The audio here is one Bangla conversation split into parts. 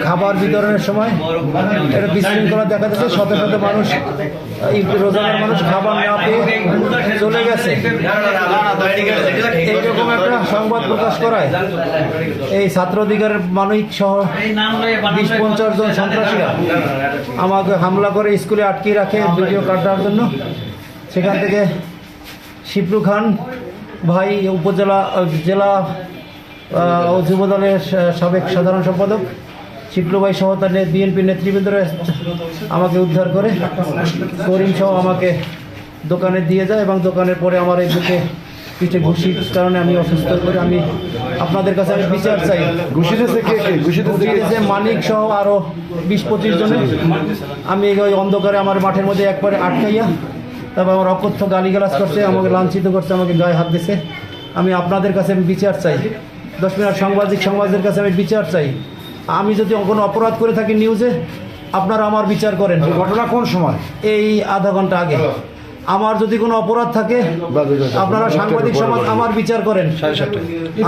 খাবার বিতরণের সময় একটা বিশৃঙ্খলা দেখা যাচ্ছে, শত শত মানুষ, রোজাদার মানুষ খাবার না পেয়ে চলে গেছে। এইরকম একটা সংবাদ প্রকাশ করায় এই ছাত্র অধিকারের মানবিক সহ 20-50 জন সন্ত্রাসীরা আমাকে হামলা করে স্কুলে আটকে রাখে ভিডিও কাটার জন্য। সেখান থেকে শিপ্রু খান ভাই, উপজেলা জেলা যুব দলের সাবেক সাধারণ সম্পাদক শিপ্রু ভাই সহ তার বিএনপি নেতৃবৃন্দরা আমাকে উদ্ধার করে করিম সহ আমাকে দোকানে দিয়ে যায় এবং দোকানের পরে আমার এই বুকে পিঠে ঘুষির কারণে আমি অসুস্থ করে আমি আপনাদের কাছে আমি বিচার চাই। ঘুষিতেছে মানিক সহ আরও 20-25 জনের। আমি ওই অন্ধকারে আমার মাঠের মধ্যে একবারে আটকাইয়া, তারপর আমার অকথ্য গালিগালাজ করছে, আমাকে লাঞ্ছিত করছে, আমাকে গায়ে হাত দিছে। আমি আপনাদের কাছে আমি বিচার চাই। 10 মিনিট সাংবাদিক সমাজের কাছে আমি বিচার চাই। আমি যদি কোনো অপরাধ করে থাকি নিউজে, আপনারা আমার বিচার করেন। ঘটনা কোন সময়? এই আধা ঘন্টা আগে। আমার যদি কোনো অপরাধ থাকে আপনারা সাংবাদিক সমাজ আমার বিচার করেন।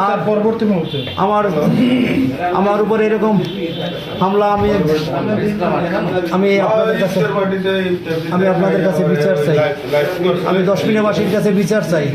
আর পরবর্তী মুহূর্তে আমার উপর এরকম হামলা আমি আপনাদের কাছে বিচার চাই। আমি 10 মিনিটবাসীর কাছে বিচার চাই।